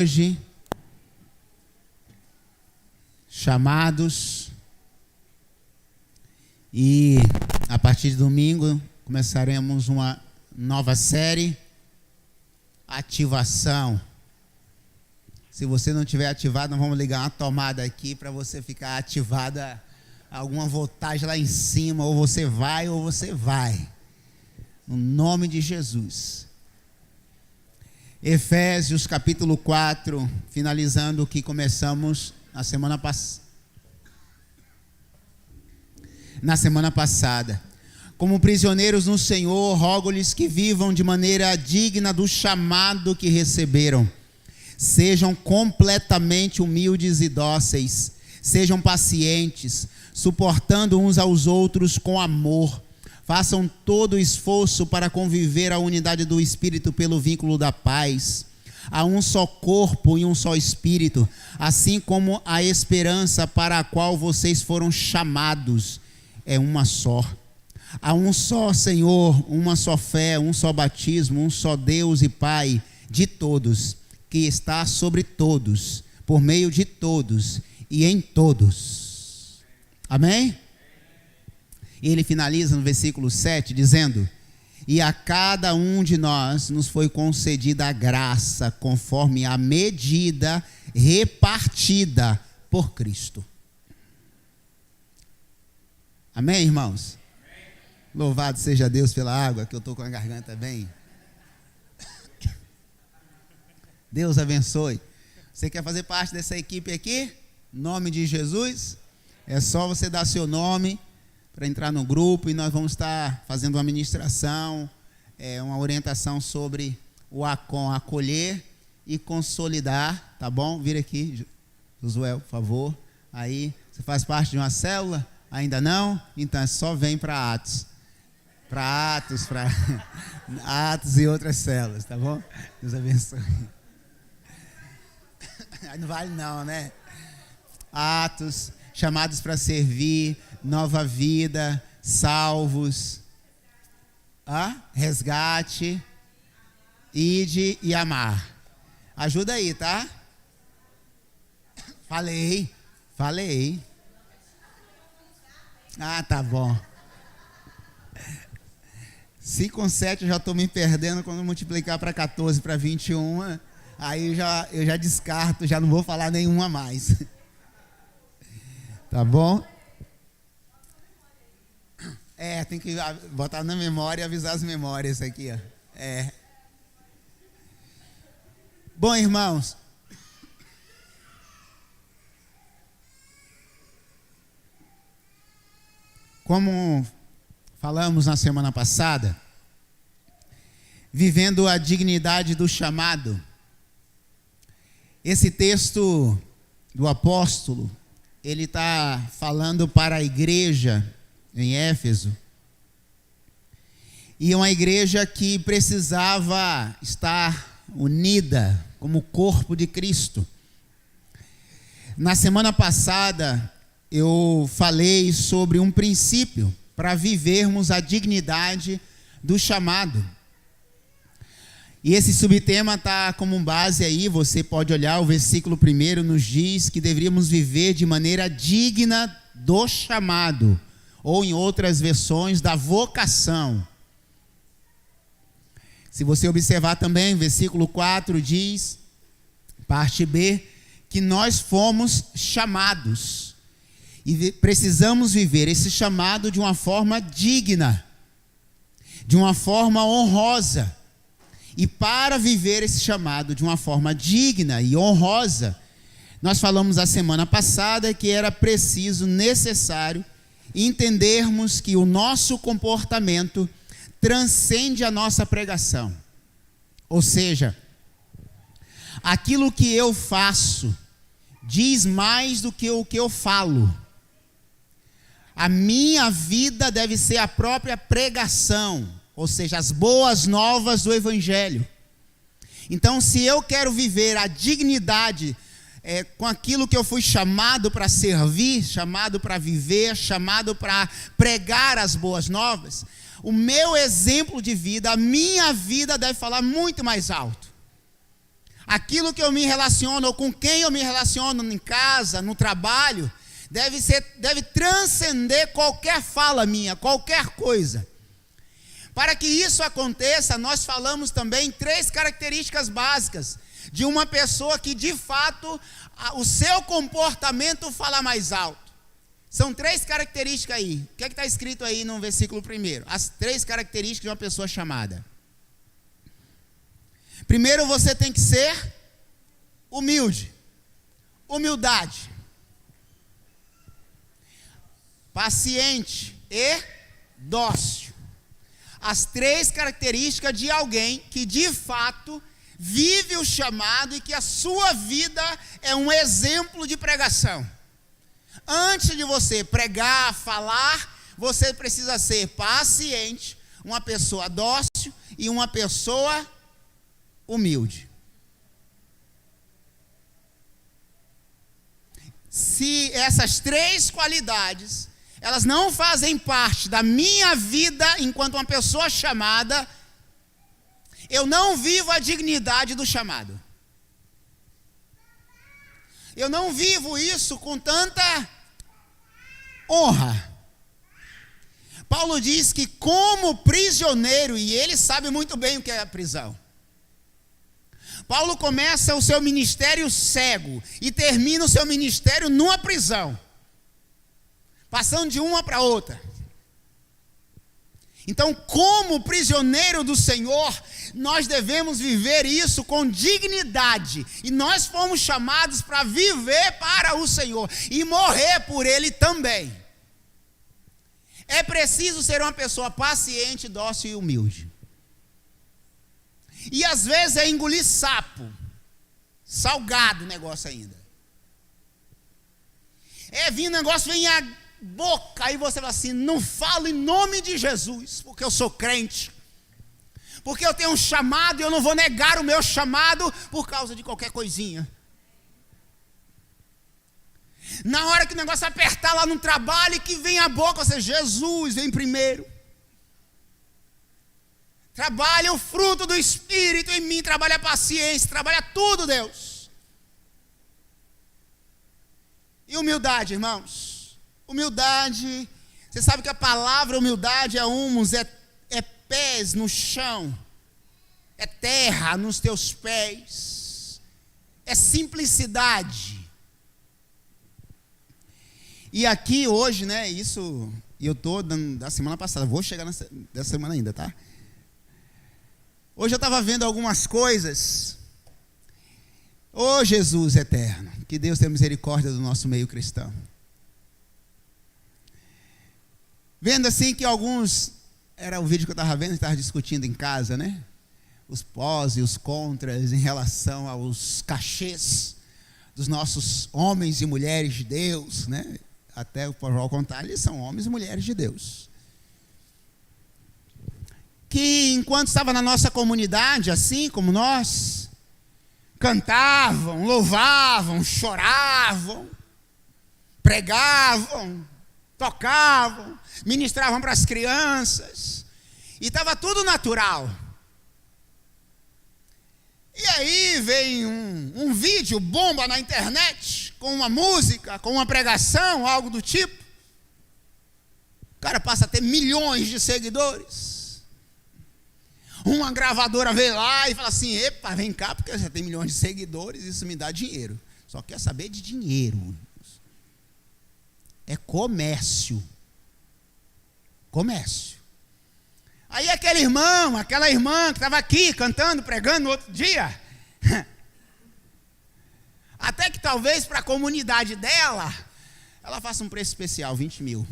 Hoje, chamados, e a partir de domingo começaremos uma nova série, ativação. Se você não tiver ativado, nós vamos ligar uma tomada aqui para você ficar ativada, alguma voltagem lá em cima, ou você vai, no nome de Jesus. Efésios capítulo 4, finalizando o que começamos na semana passada. Como prisioneiros no Senhor, rogo-lhes que vivam de maneira digna do chamado que receberam. Sejam completamente humildes e dóceis. Sejam pacientes, suportando uns aos outros com amor. Façam todo o esforço para conviver a unidade do Espírito pelo vínculo da paz. Há um só corpo e um só Espírito, assim como a esperança para a qual vocês foram chamados é uma só. Há um só Senhor, uma só fé, um só batismo, um só Deus e Pai de todos, que está sobre todos, por meio de todos e em todos. Amém? E ele finaliza no versículo 7 dizendo: e a cada um de nós nos foi concedida a graça conforme a medida repartida por Cristo. Amém, irmãos? Amém. Louvado seja Deus pela água, que eu estou com a garganta bem. Deus abençoe. Você quer fazer parte dessa equipe aqui? Em nome de Jesus, é só você dar seu nome para entrar no grupo, e nós vamos estar fazendo uma ministração, uma orientação sobre o acolher e consolidar, tá bom? Vira aqui, Josué, por favor. Aí, você faz parte de uma célula? Ainda não? Então, só vem para Atos. Para Atos e outras células, tá bom? Deus abençoe. Não vale não, né? Atos, chamados para servir, nova vida, salvos, resgate, ide e amar. Ajuda aí, tá? Falei. Tá bom. Se com 7 eu já estou me perdendo, quando multiplicar para 14, para 21, aí eu já descarto, já não vou falar nenhuma mais. Tá bom? Tem que botar na memória e avisar as memórias aqui, ó. Bom, irmãos, como falamos na semana passada, vivendo a dignidade do chamado, esse texto do apóstolo, ele está falando para a igreja em Éfeso, e uma igreja que precisava estar unida como corpo de Cristo. Na semana passada eu falei sobre um princípio para vivermos a dignidade do chamado, e esse subtema está como base aí. Você pode olhar, o versículo 1 nos diz que deveríamos viver de maneira digna do chamado, ou em outras versões, da vocação. Se você observar também, versículo 4 diz, parte B, que nós fomos chamados, e precisamos viver esse chamado de uma forma digna, de uma forma honrosa. E para viver esse chamado de uma forma digna e honrosa, nós falamos a semana passada que era preciso, necessário, entendermos que o nosso comportamento transcende a nossa pregação. Ou seja, aquilo que eu faço diz mais do que o que eu falo. A minha vida deve ser a própria pregação, ou seja, as boas novas do Evangelho. Então, se eu quero viver a dignidade com aquilo que eu fui chamado para servir, chamado para viver, chamado para pregar as boas novas, o meu exemplo de vida, a minha vida deve falar muito mais alto. aquilo que eu me relaciono, ou com quem eu me relaciono em casa, no trabalho, deve transcender qualquer fala minha, qualquer coisa. Para que isso aconteça, nós falamos também 3 características básicas de uma pessoa que, de fato, o seu comportamento fala mais alto. São 3 características aí. O que é que está escrito aí no versículo 1? As 3 características de uma pessoa chamada. Primeiro, você tem que ser humilde. Humildade. Paciente e dócil. As 3 características de alguém que de fato vive o chamado e que a sua vida é um exemplo de pregação. Antes de você pregar, falar, você precisa ser paciente, uma pessoa dócil e uma pessoa humilde. Se essas 3 qualidades elas não fazem parte da minha vida enquanto uma pessoa chamada, eu não vivo a dignidade do chamado. Eu não vivo isso com tanta honra. Paulo diz que como prisioneiro, e ele sabe muito bem o que é a prisão. Paulo começa o seu ministério cego e termina o seu ministério numa prisão, passando de uma para outra. Então, como prisioneiro do Senhor, nós devemos viver isso com dignidade. E nós fomos chamados para viver para o Senhor e morrer por Ele também. É preciso ser uma pessoa paciente, dócil e humilde. E às vezes é engolir sapo. Salgado o negócio ainda. É vir um negócio, vem a boca, aí você fala assim, não falo em nome de Jesus, porque eu sou crente, porque eu tenho um chamado e eu não vou negar o meu chamado por causa de qualquer coisinha. Na hora que o negócio apertar lá no trabalho e que vem a boca, você, Jesus vem primeiro. Trabalha o fruto do Espírito em mim, trabalha a paciência, trabalha tudo, Deus. E humildade, irmãos. Humildade, você sabe que a palavra humildade é humus, é pés no chão, é terra nos teus pés, é simplicidade. E aqui hoje, né, isso, eu estou da semana passada, vou chegar dessa semana ainda, tá? Hoje eu estava vendo algumas coisas. Ô Jesus eterno, que Deus tenha misericórdia do nosso meio cristão. Vendo assim que alguns, era o vídeo que eu estava vendo, estava discutindo em casa, né? Os pós e os contras em relação aos cachês dos nossos homens e mulheres de Deus, né? Até o Paulo contar, eles são homens e mulheres de Deus. Que enquanto estava na nossa comunidade, assim como nós, cantavam, louvavam, choravam, pregavam, tocavam, ministravam para as crianças, e estava tudo natural. E aí vem um vídeo bomba na internet, com uma música, com uma pregação, algo do tipo. O cara passa a ter milhões de seguidores. Uma gravadora veio lá e fala assim, epa, vem cá, porque você tem milhões de seguidores, isso me dá dinheiro. Só quer saber de dinheiro. É comércio. Comércio. Aí aquele irmão, aquela irmã que estava aqui cantando, pregando no outro dia, até que talvez para a comunidade dela, ela faça um preço especial, 20 mil.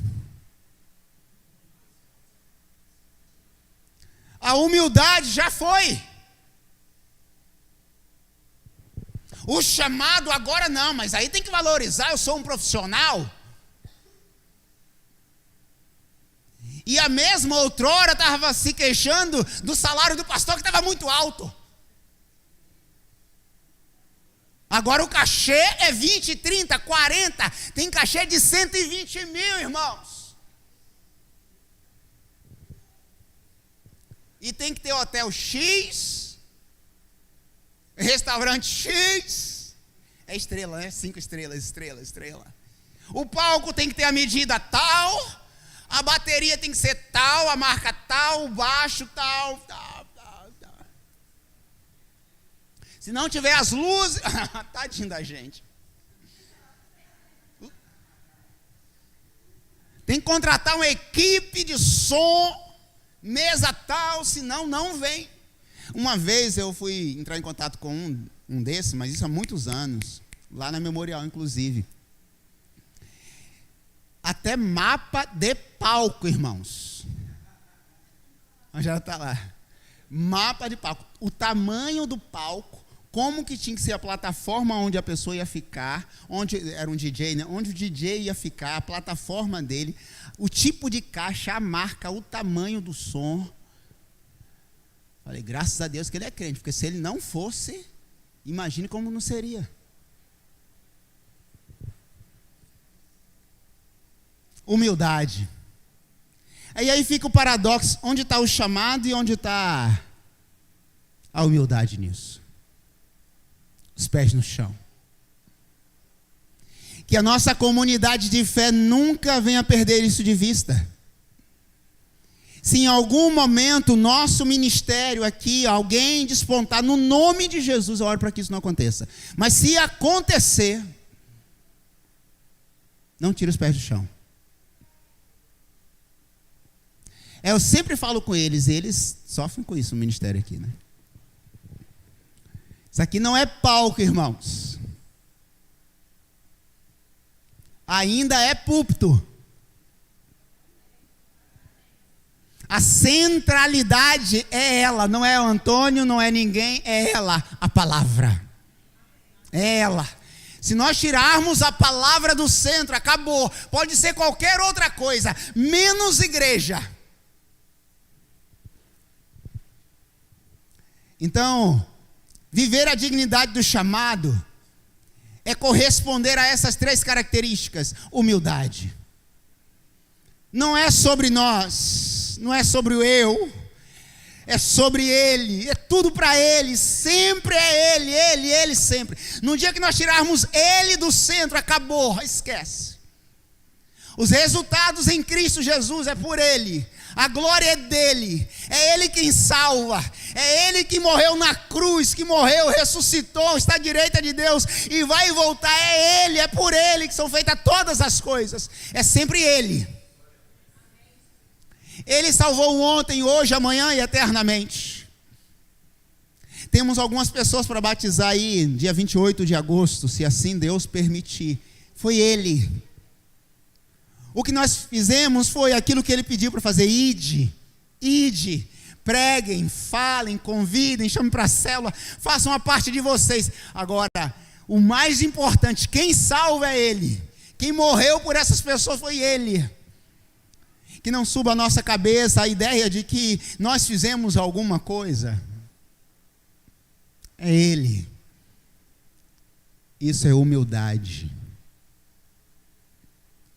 A humildade já foi. O chamado agora não, mas aí tem que valorizar, eu sou um profissional. E a mesma outrora estava se queixando do salário do pastor que estava muito alto. Agora o cachê é 20, 30, 40, tem cachê de 120 mil, irmãos. E tem que ter hotel X. Restaurante X. É estrela, né? 5 estrelas, estrela. O palco tem que ter a medida tal. A bateria tem que ser tal, a marca tal, o baixo tal. Se não tiver as luzes, tadinho da gente. Tem que contratar uma equipe de som, mesa tal, senão não vem. Uma vez eu fui entrar em contato com um desses, mas isso há muitos anos, lá na Memorial, inclusive. Até mapa de palco, irmãos. Já está lá. Mapa de palco. O tamanho do palco, como que tinha que ser a plataforma onde a pessoa ia ficar, onde era um DJ, né? Onde o DJ ia ficar, a plataforma dele, o tipo de caixa, a marca, o tamanho do som. Falei, graças a Deus que ele é crente, porque se ele não fosse, imagine como não seria. Humildade. Aí fica o paradoxo, onde está o chamado e onde está a humildade nisso? Os pés no chão. Que a nossa comunidade de fé nunca venha perder isso de vista. Se em algum momento o nosso ministério aqui, alguém despontar no nome de Jesus, eu oro para que isso não aconteça. Mas se acontecer, não tire os pés do chão. Eu sempre falo com eles sofrem com isso, o ministério aqui, né? Isso aqui não é palco, irmãos. Ainda é púlpito. A centralidade é ela, não é o Antônio, não é ninguém, é ela, a palavra. É ela. Se nós tirarmos a palavra do centro, acabou. Pode ser qualquer outra coisa, menos igreja. Então, viver a dignidade do chamado é corresponder a essas 3 características. Humildade. Não é sobre nós, não é sobre o eu, é sobre Ele, é tudo para Ele, sempre é Ele sempre. No dia que nós tirarmos Ele do centro, acabou, esquece. Os resultados em Cristo Jesus é por Ele. A glória é dele, é Ele quem salva, é Ele que morreu na cruz, que morreu, ressuscitou, está à direita de Deus e vai voltar, é Ele, é por Ele que são feitas todas as coisas, é sempre Ele. Ele salvou ontem, hoje, amanhã e eternamente. Temos algumas pessoas para batizar aí, dia 28 de agosto, se assim Deus permitir. Foi Ele. O que nós fizemos foi aquilo que Ele pediu para fazer. Ide, preguem, falem, convidem, chamem para a célula, façam a parte de vocês. Agora, o mais importante, quem salva é Ele. Quem morreu por essas pessoas foi Ele. Que não suba a nossa cabeça a ideia de que nós fizemos alguma coisa. É Ele. Isso é humildade.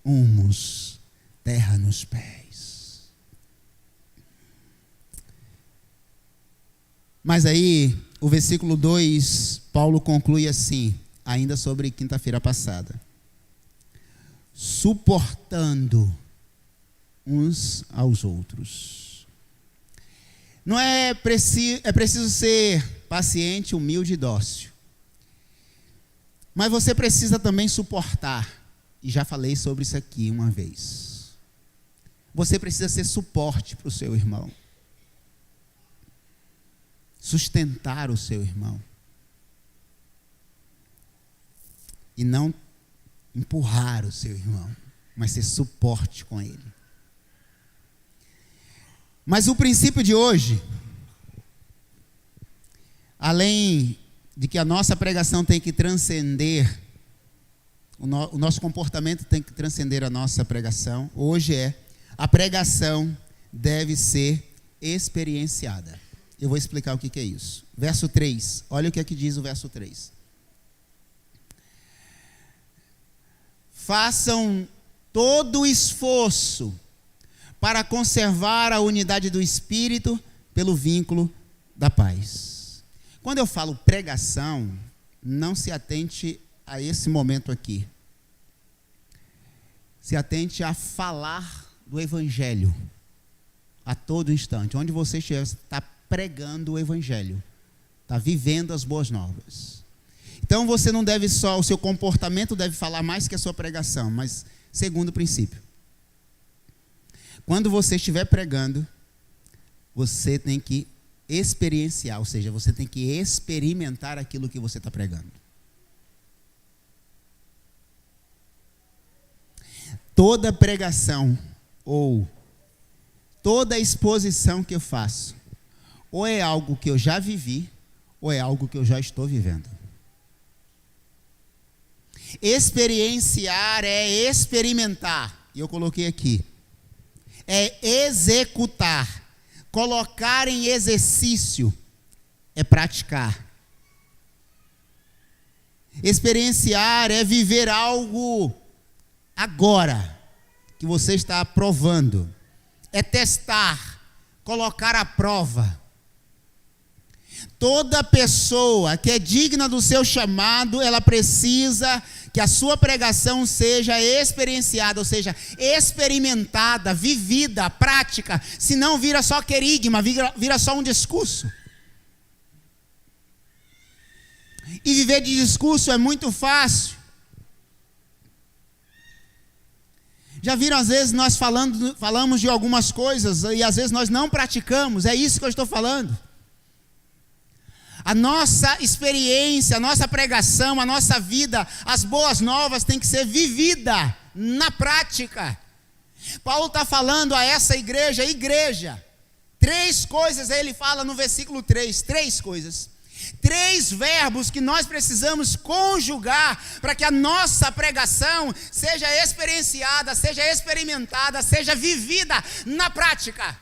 Humus, terra nos pés. Mas aí, o versículo 2, Paulo conclui assim, ainda sobre quinta-feira passada. Suportando uns aos outros. Não é preciso ser paciente, humilde e dócil. Mas você precisa também suportar. E já falei sobre isso aqui uma vez. Você precisa ser suporte para o seu irmão. Sustentar o seu irmão. E não empurrar o seu irmão, mas ser suporte com ele. Mas o princípio de hoje, além de que a nossa pregação tem que transcender, o nosso comportamento tem que transcender a nossa pregação, hoje a pregação deve ser experienciada. Eu vou explicar o que é isso. Verso 3, olha o que aqui diz o verso 3. Façam todo o esforço para conservar a unidade do Espírito pelo vínculo da paz. Quando eu falo pregação, não se atente a esse momento aqui. Se atente a falar do Evangelho a todo instante. Onde você estiver, você está pregando o Evangelho. Está vivendo as boas novas. Então você não deve só, o seu comportamento deve falar mais que a sua pregação. Mas, segundo princípio, quando você estiver pregando, você tem que experienciar, ou seja, você tem que experimentar aquilo que você está pregando. Toda pregação ou toda exposição que eu faço, ou é algo que eu já vivi, ou é algo que eu já estou vivendo. Experienciar é experimentar, e eu coloquei aqui, é executar, colocar em exercício, é praticar. Experienciar é viver algo agora, que você está provando. É testar, colocar à prova. Toda pessoa que é digna do seu chamado, ela precisa que a sua pregação seja experienciada, ou seja, experimentada, vivida, prática. Senão vira só querigma, vira só um discurso. E viver de discurso é muito fácil. Já viram, às vezes, nós falamos de algumas coisas e às vezes nós não praticamos. É isso que eu estou falando. A nossa experiência, a nossa pregação, a nossa vida, as boas novas tem que ser vivida na prática. Paulo está falando a essa igreja, três coisas, ele fala no versículo 3, três coisas. Três verbos que nós precisamos conjugar para que a nossa pregação seja experienciada, seja experimentada, seja vivida na prática.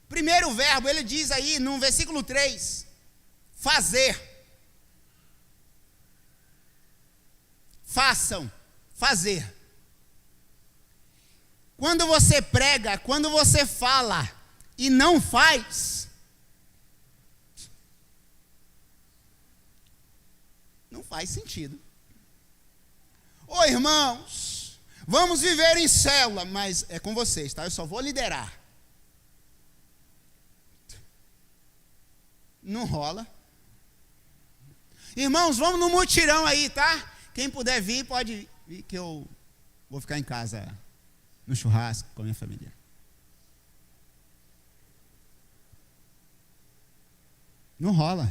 Primeiro verbo, ele diz aí no versículo 3, fazer. Façam, fazer. Quando você prega, quando você fala e não faz, não faz sentido. Ô irmãos, vamos viver em célula, mas é com vocês, tá? Eu só vou liderar. Não rola. Irmãos, vamos no mutirão aí, tá? Quem puder vir, pode vir, que eu vou ficar em casa no churrasco com a minha família. Não rola.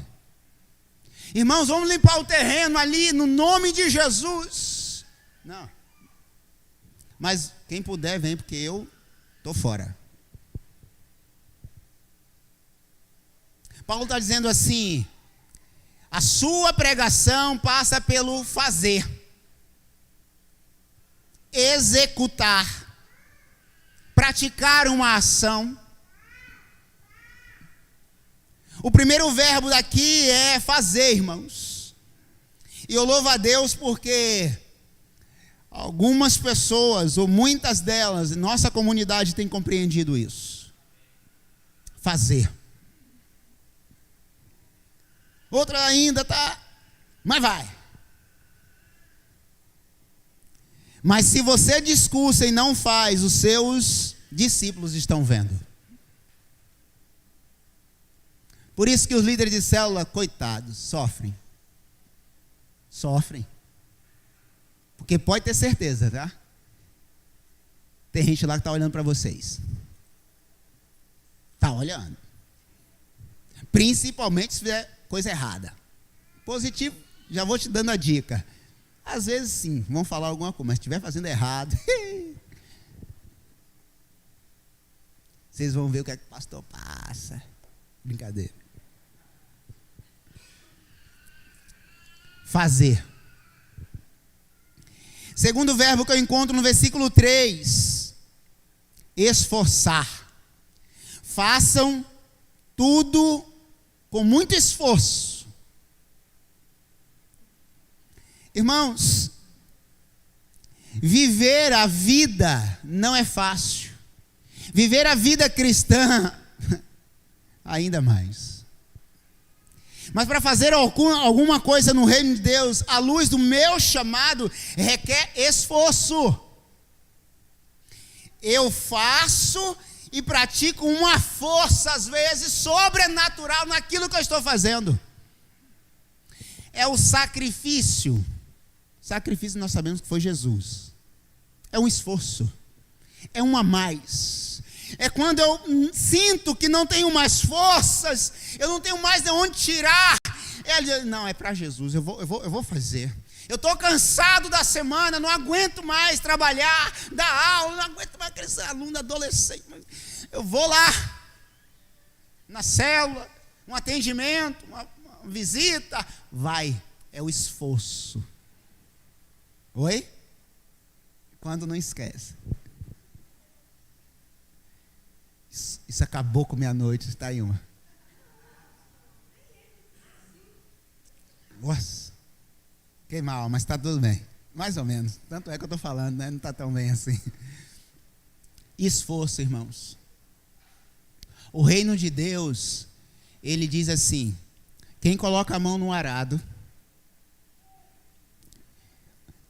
Irmãos, vamos limpar o terreno ali no nome de Jesus. Não. Mas quem puder, vem, porque eu estou fora. Paulo está dizendo assim: a sua pregação passa pelo fazer, executar, praticar uma ação. O primeiro verbo daqui é fazer, irmãos. E eu louvo a Deus porque algumas pessoas, ou muitas delas, nossa comunidade tem compreendido isso. Fazer. Outra ainda tá, mas vai. Mas se você discursa e não faz, os seus discípulos estão vendo. Por isso que os líderes de célula, coitados, sofrem. Sofrem. Porque pode ter certeza, tá? Tem gente lá que está olhando para vocês. Está olhando. Principalmente se fizer coisa errada. Positivo, já vou te dando a dica. Às vezes sim, vão falar alguma coisa, mas se estiver fazendo errado, vocês vão ver o que é que o pastor passa. Brincadeira. Fazer. Segundo verbo que eu encontro no versículo 3, esforçar. Façam tudo com muito esforço. Irmãos, viver a vida não é fácil. Viver a vida cristã, ainda mais. Mas para fazer alguma coisa no reino de Deus, à luz do meu chamado, requer esforço. Eu faço e pratico uma força, às vezes, sobrenatural naquilo que eu estou fazendo. É o sacrifício. Sacrifício nós sabemos que foi Jesus. É um esforço. É um a mais. É quando eu sinto que não tenho mais forças, eu não tenho mais de onde tirar. Não, é para Jesus, eu vou fazer. Eu estou cansado da semana, não aguento mais trabalhar, dar aula, não aguento mais aqueles alunos adolescentes. Eu vou lá, na célula, um atendimento, uma visita. Vai, é o esforço. Oi? Quando não esquece. Isso acabou com minha noite, está aí uma. Nossa, fiquei mal, mas está tudo bem. Mais ou menos, tanto é que eu estou falando, né? Não está tão bem assim. Esforço, irmãos. O reino de Deus, ele diz assim: quem coloca a mão no arado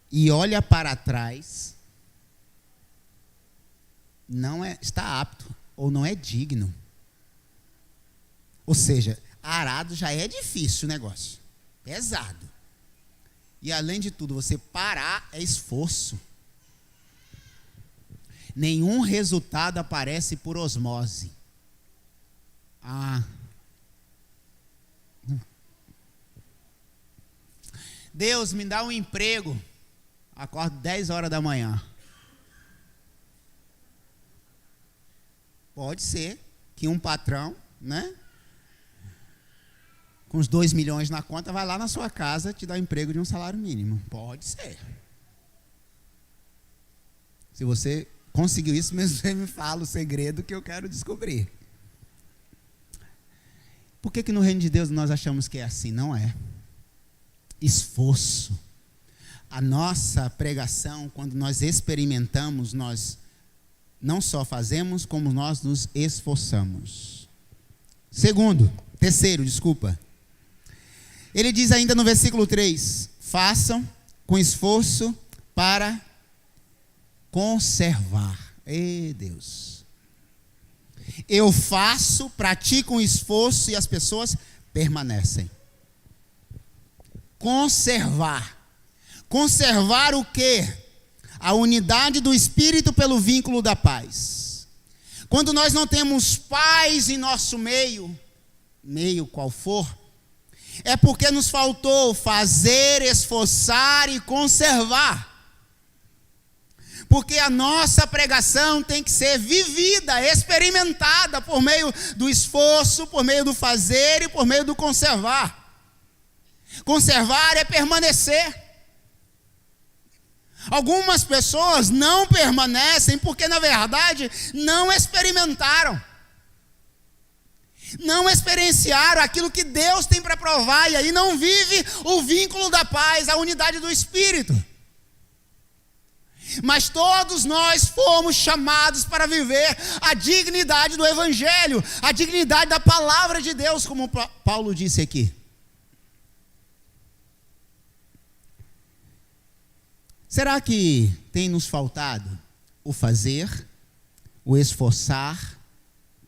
e olha para trás, não está apto ou não é digno. Ou seja, arado já é difícil o negócio, pesado. E além de tudo, você parar é esforço. Nenhum resultado aparece por osmose. Deus, me dá um emprego. Acordo 10 horas da manhã. Pode ser que um patrão, né, com os 2 milhões na conta, vai lá na sua casa te dar um emprego de um salário mínimo. Pode ser. Se você conseguiu isso, mesmo você me fala o segredo que eu quero descobrir. Por que no reino de Deus nós achamos que é assim? Não é. Esforço. A nossa pregação, quando nós experimentamos, nós não só fazemos, como nós nos esforçamos. Terceiro, ele diz ainda no versículo 3: façam com esforço para conservar. Ei, Deus. Eu faço, pratico um esforço e as pessoas permanecem. Conservar. Conservar o quê? A unidade do Espírito pelo vínculo da paz. Quando nós não temos paz em nosso meio qual for, é porque nos faltou fazer, esforçar e conservar. Porque a nossa pregação tem que ser vivida, experimentada por meio do esforço, por meio do fazer e por meio do conservar. Conservar é permanecer. Algumas pessoas não permanecem porque, na verdade, não experimentaram. Não experienciaram aquilo que Deus tem para provar, e aí não vive o vínculo da paz, a unidade do Espírito. Mas todos nós fomos chamados para viver a dignidade do Evangelho, a dignidade da palavra de Deus, como Paulo disse aqui. Será que tem nos faltado o fazer, o esforçar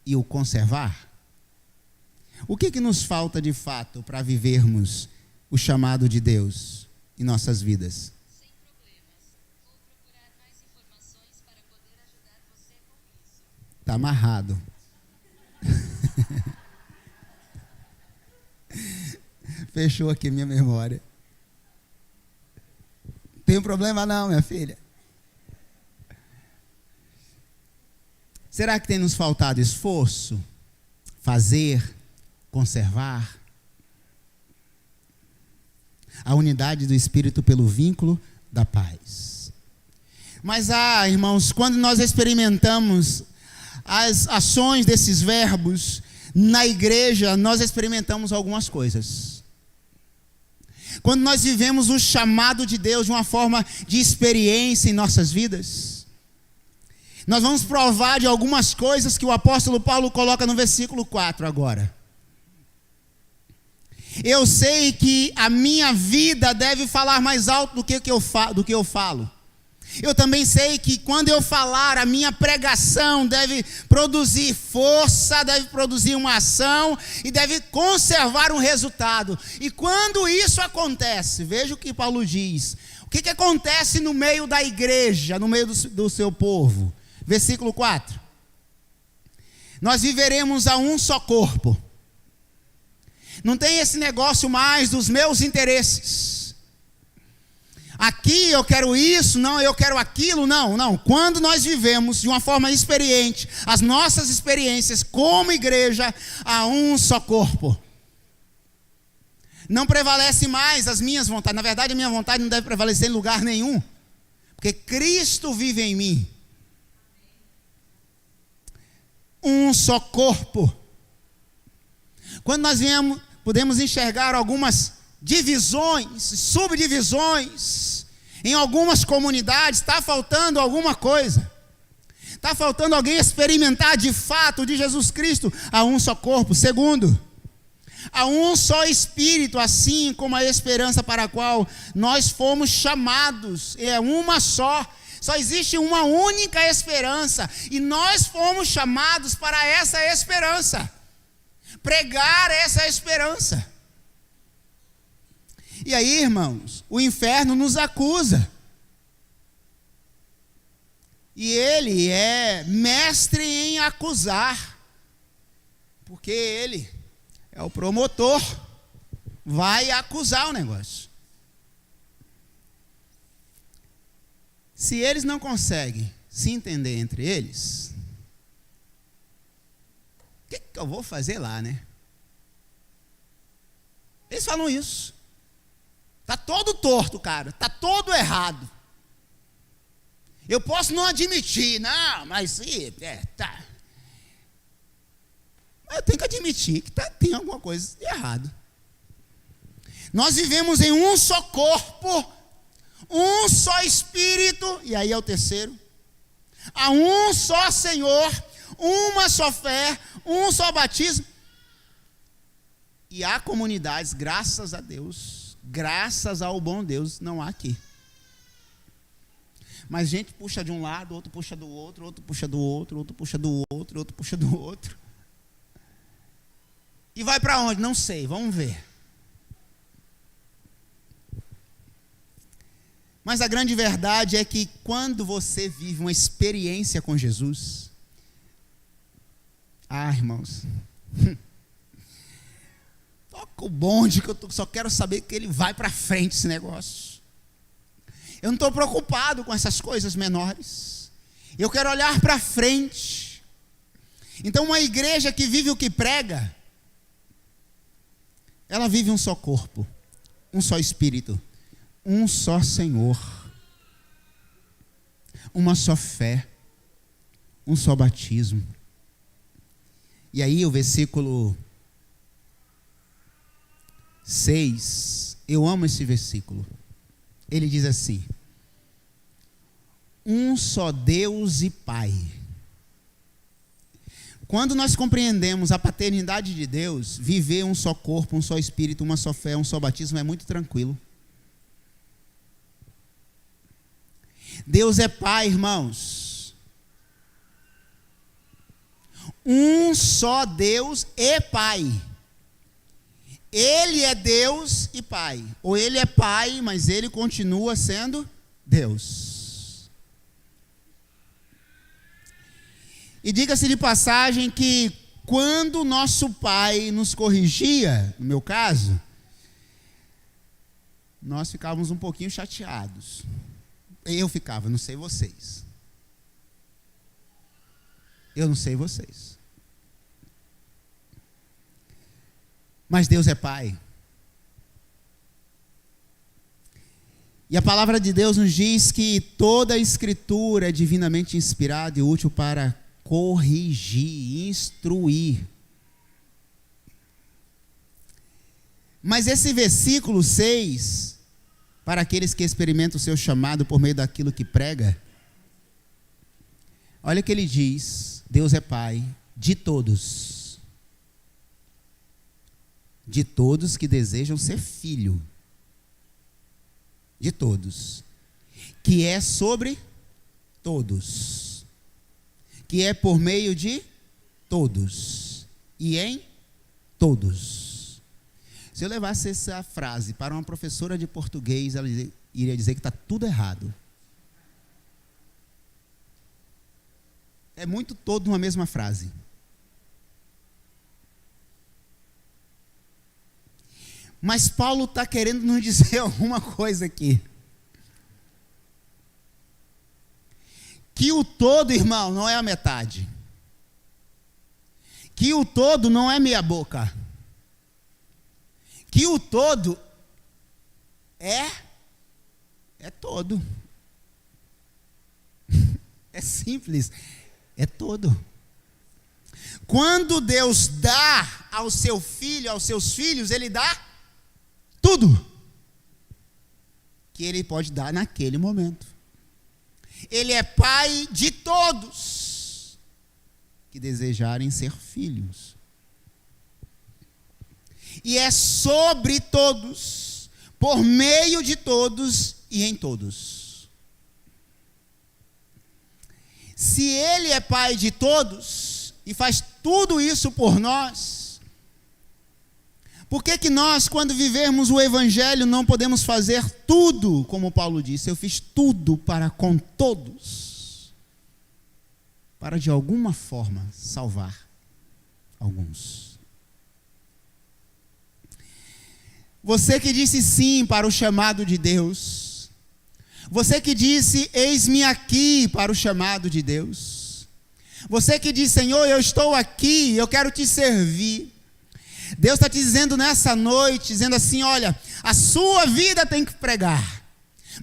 e o conservar? O que nos falta de fato para vivermos o chamado de Deus em nossas vidas? Sem problemas. Vou procurar mais informações para poder ajudar você com isso. Está amarrado. Fechou aqui minha memória. Tem problema não, minha filha. Será que tem nos faltado esforço, fazer, conservar? A unidade do Espírito pelo vínculo da paz. Mas, irmãos, quando nós experimentamos as ações desses verbos na igreja, nós experimentamos algumas coisas. Quando nós vivemos o chamado de Deus de uma forma de experiência em nossas vidas, nós vamos provar de algumas coisas que o apóstolo Paulo coloca no versículo 4 agora. Eu sei que a minha vida deve falar mais alto do que eu falo. Eu também sei que quando eu falar, a minha pregação deve produzir força, deve produzir uma ação e deve conservar um resultado. E quando isso acontece, veja o que Paulo diz. O que acontece no meio da igreja, no meio do seu povo? Versículo 4. Nós viveremos a um só corpo. Não tem esse negócio mais dos meus interesses. Aqui eu quero isso, não, eu quero aquilo, não. Quando nós vivemos de uma forma experiente, as nossas experiências como igreja, há um só corpo. Não prevalece mais as minhas vontades. Na verdade, a minha vontade não deve prevalecer em lugar nenhum. Porque Cristo vive em mim. Um só corpo. Quando nós podemos enxergar algumas divisões, subdivisões, em algumas comunidades, está faltando alguma coisa. Está faltando alguém experimentar de fato de Jesus Cristo. Há um só corpo. Segundo, há um só Espírito, assim como a esperança para a qual nós fomos chamados. É uma só. Só existe uma única esperança. E nós fomos chamados para essa esperança. Pregar essa esperança. E aí, irmãos, o inferno nos acusa. E ele é mestre em acusar. Porque ele é o promotor. Vai acusar o negócio. Se eles não conseguem se entender entre eles, o que eu vou fazer lá, né? Eles falam isso. Está todo torto, cara. Está todo errado. Eu posso não admitir. Não, mas tá. Eu tenho que admitir que tem alguma coisa de errado. Nós vivemos em um só corpo, um só Espírito, e aí é o terceiro. Há um só Senhor, uma só fé, um só batismo. E há comunidades, graças a Deus, graças ao bom Deus, não há aqui. Mas gente puxa de um lado, outro puxa do outro, outro puxa do outro, outro puxa do outro, outro puxa do outro. E vai para onde? Não sei, vamos ver. Mas a grande verdade é que quando você vive uma experiência com Jesus, irmãos, toca o bonde que eu só quero saber que ele vai para frente esse negócio. Eu não estou preocupado com essas coisas menores. Eu quero olhar para frente. Então uma igreja que vive o que prega, ela vive um só corpo, um só Espírito, um só Senhor, uma só fé, um só batismo. E aí o versículo 6, eu amo esse versículo. Ele diz assim: um só Deus e Pai. Quando nós compreendemos a paternidade de Deus, viver um só corpo, um só Espírito, uma só fé, um só batismo é muito tranquilo. Deus é Pai, irmãos. Um só Deus e Pai. Ele é Deus e Pai. Ou ele é Pai, mas ele continua sendo Deus. E diga-se de passagem que quando nosso pai nos corrigia, no meu caso, nós ficávamos um pouquinho chateados. Eu ficava, não sei vocês. Eu não sei vocês. Mas Deus é Pai. E a palavra de Deus nos diz que toda a Escritura é divinamente inspirada e útil para corrigir, instruir. Mas esse versículo 6, para aqueles que experimentam o seu chamado por meio daquilo que prega, olha o que ele diz: Deus é Pai de todos. de todos que desejam ser filho. De todos. Que é sobre todos. Que é por meio de todos. E em todos. Se eu levasse essa frase para uma professora de português, ela iria dizer que está tudo errado. É muito todo numa mesma frase. Mas Paulo está querendo nos dizer alguma coisa aqui. Que o todo, irmão, não é a metade. Que o todo não é meia boca. Que o todo é todo. É simples, é todo. Quando Deus dá ao seu filho, aos seus filhos, Ele dá tudo que Ele pode dar naquele momento. Ele é pai de todos que desejarem ser filhos. E é sobre todos, por meio de todos e em todos. Se Ele é pai de todos e faz tudo isso por nós, por que nós, quando vivermos o Evangelho, não podemos fazer tudo, como Paulo disse? Eu fiz tudo para com todos, para de alguma forma salvar alguns. Você que disse sim para o chamado de Deus, você que disse eis-me aqui para o chamado de Deus, você que disse Senhor, eu estou aqui, eu quero te servir. Deus está te dizendo nessa noite, dizendo assim, olha, a sua vida tem que pregar.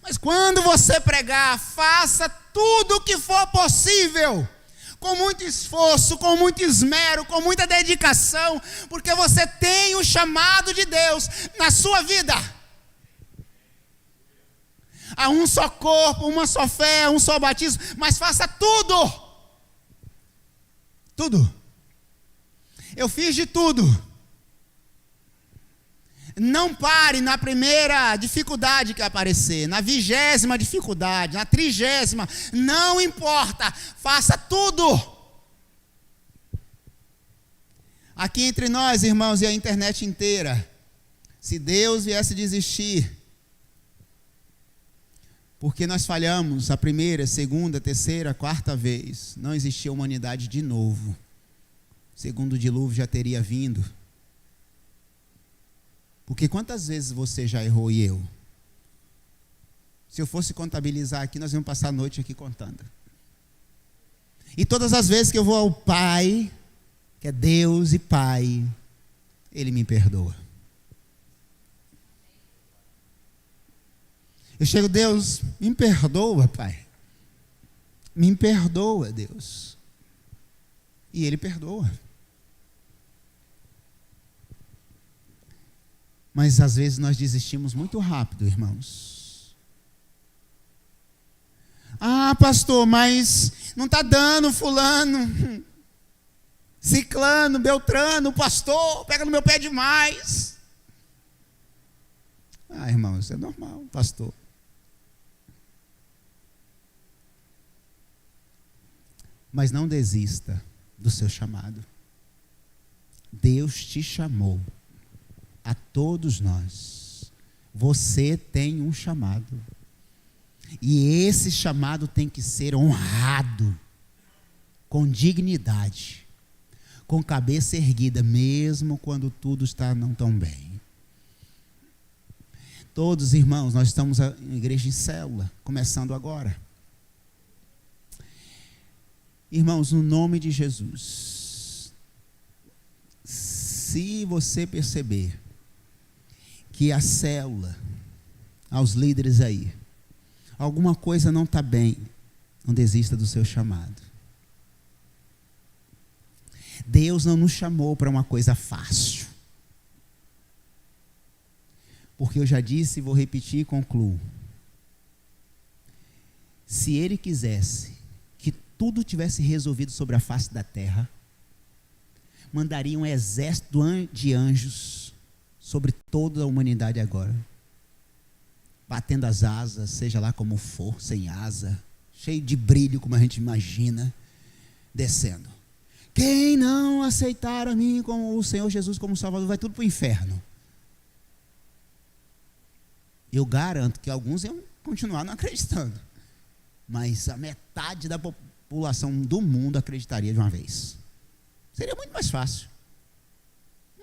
Mas quando você pregar, faça tudo o que for possível. Com muito esforço, com muito esmero, com muita dedicação. Porque você tem o chamado de Deus na sua vida. Há um só corpo, uma só fé, um só batismo. Mas faça tudo. Tudo. Eu fiz de tudo. Não pare na primeira dificuldade que aparecer, na 20ª dificuldade, na 30ª, não importa, faça tudo. Aqui entre nós, irmãos, e a internet inteira, se Deus viesse desistir, porque nós falhamos a primeira, segunda, terceira, quarta vez, não existia humanidade de novo. O segundo dilúvio já teria vindo. Porque quantas vezes você já errou e eu? Se eu fosse contabilizar aqui, nós íamos passar a noite aqui contando. E todas as vezes que eu vou ao Pai, que é Deus e Pai, Ele me perdoa. Eu chego, Deus, me perdoa, Pai. Me perdoa, Deus. E Ele perdoa. Mas às vezes nós desistimos muito rápido, irmãos. Ah, pastor, mas não está dando fulano, ciclano, beltrano, pastor, pega no meu pé demais. Ah, irmão, isso é normal, pastor. Mas não desista do seu chamado. Deus te chamou. A todos nós. Você tem um chamado. E esse chamado tem que ser honrado. Com dignidade. Com cabeça erguida, mesmo quando tudo está não tão bem. Todos, irmãos, nós estamos em igreja em célula, começando agora. Irmãos, no nome de Jesus, se você perceber que a célula, aos líderes aí, alguma coisa não está bem, não desista do seu chamado. Deus não nos chamou para uma coisa fácil. Porque eu já disse e vou repetir e concluo. Se Ele quisesse que tudo tivesse resolvido sobre a face da terra, mandaria um exército de anjos sobre toda a humanidade agora. Batendo as asas, seja lá como for, sem asa, cheio de brilho, como a gente imagina, descendo. Quem não aceitar a mim como o Senhor Jesus como Salvador, vai tudo para o inferno. Eu garanto que alguns iam continuar não acreditando, mas a metade da população do mundo acreditaria de uma vez. Seria muito mais fácil.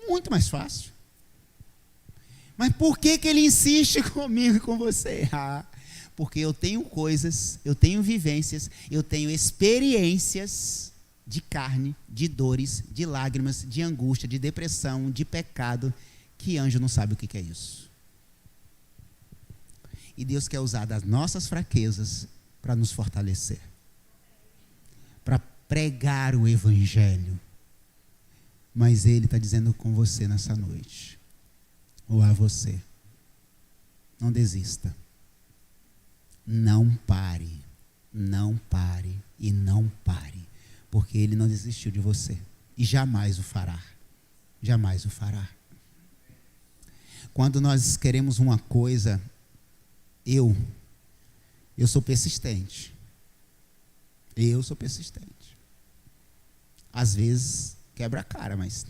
Muito mais fácil. Mas por que ele insiste comigo e com você? Porque eu tenho coisas, eu tenho vivências, eu tenho experiências de carne, de dores, de lágrimas, de angústia, de depressão, de pecado, que anjo não sabe o que é isso. E Deus quer usar das nossas fraquezas para nos fortalecer, para pregar o Evangelho. Mas Ele está dizendo com você nessa noite, ou a você: não desista, não pare, não pare e não pare, porque Ele não desistiu de você e jamais o fará, jamais o fará. Quando nós queremos uma coisa, eu sou persistente, às vezes quebra a cara, mas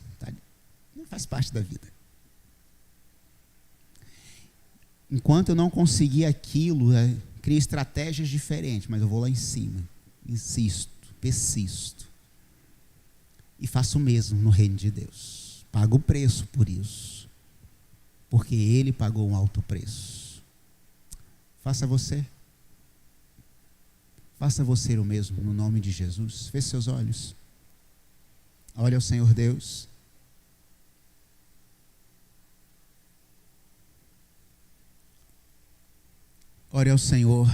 faz parte da vida. Enquanto eu não conseguir aquilo, crio estratégias diferentes, mas eu vou lá em cima, insisto, persisto, e faço o mesmo no reino de Deus. Pago o preço por isso, porque Ele pagou um alto preço. Faça você o mesmo, no nome de Jesus. Feche seus olhos, olha ao Senhor Deus. Ore ao Senhor,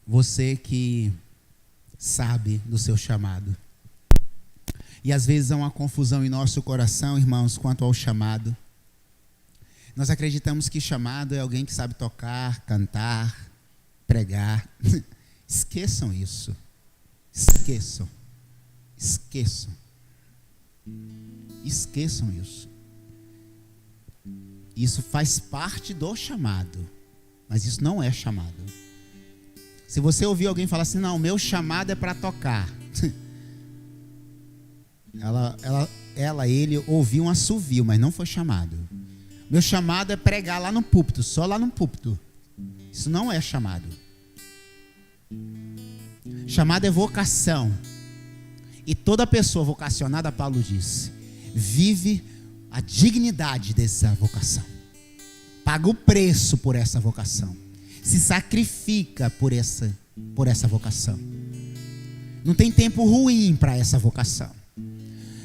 você que sabe do seu chamado. E às vezes há uma confusão em nosso coração, irmãos, quanto ao chamado. Nós acreditamos que chamado é alguém que sabe tocar, cantar, pregar. Esqueçam isso. Esqueçam isso. Isso faz parte do chamado. Mas isso não é chamado. Se você ouvir alguém falar assim: não, meu chamado é para tocar. Ele ouviu um assovio, mas não foi chamado. Meu chamado é pregar lá no púlpito, só lá no púlpito. Isso não é chamado. Chamado é vocação. E toda pessoa vocacionada, Paulo disse, vive a dignidade dessa vocação. Paga o preço por essa vocação. Se sacrifica por essa vocação. Não tem tempo ruim para essa vocação.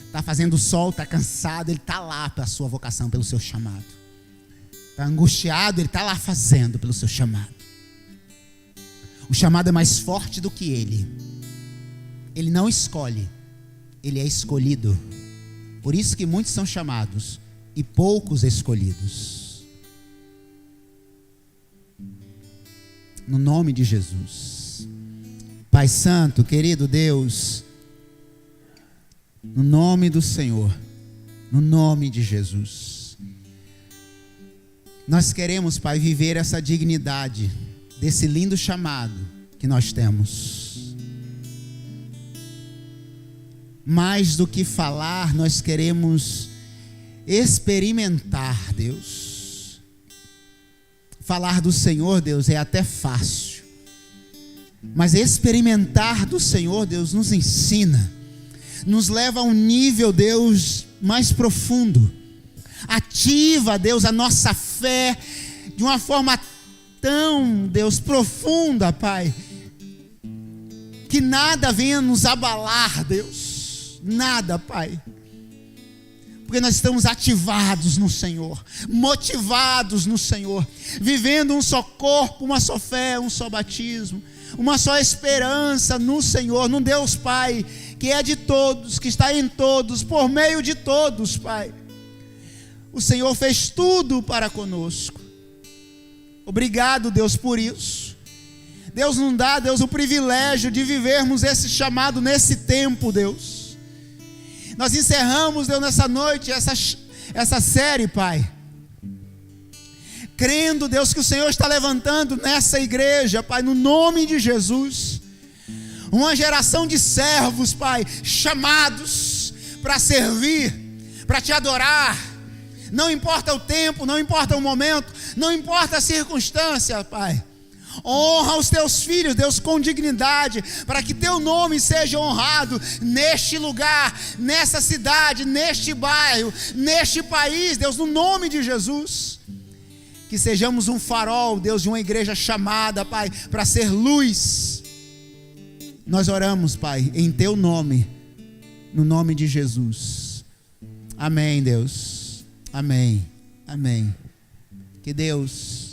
Está fazendo sol, está cansado, ele está lá para a sua vocação, pelo seu chamado. Está angustiado, ele está lá fazendo pelo seu chamado. O chamado é mais forte do que ele. Ele não escolhe, ele é escolhido. Por isso que muitos são chamados e poucos escolhidos. No nome de Jesus. Pai Santo, querido Deus, no nome do Senhor, no nome de Jesus, nós queremos, Pai, viver essa dignidade desse lindo chamado que nós temos. Mais do que falar, nós queremos experimentar, Deus. Falar do Senhor, Deus, é até fácil. Mas experimentar do Senhor, Deus, nos ensina. Nos leva a um nível, Deus, mais profundo. Ativa, Deus, a nossa fé de uma forma tão, Deus, profunda, Pai, que nada venha nos abalar, Deus. Nada, Pai. Porque nós estamos ativados no Senhor, motivados no Senhor, vivendo um só corpo, uma só fé, um só batismo, uma só esperança no Senhor, num Deus Pai, que é de todos, que está em todos, por meio de todos, Pai. O Senhor fez tudo para conosco. Obrigado, Deus, por isso. Deus nos dá, Deus, o privilégio de vivermos esse chamado nesse tempo, Deus. Nós encerramos, Deus, nessa noite, essa série, Pai, crendo, Deus, que o Senhor está levantando nessa igreja, Pai, no nome de Jesus, uma geração de servos, Pai, chamados para servir, para te adorar. Não importa o tempo, não importa o momento, não importa a circunstância, Pai. Honra os teus filhos, Deus, com dignidade, para que teu nome seja honrado neste lugar, nessa cidade, neste bairro, neste país, Deus, no nome de Jesus. Que sejamos um farol, Deus, de uma igreja chamada, Pai, para ser luz. Nós oramos, Pai, em teu nome, no nome de Jesus. Amém, Deus. Amém. Amém. Que Deus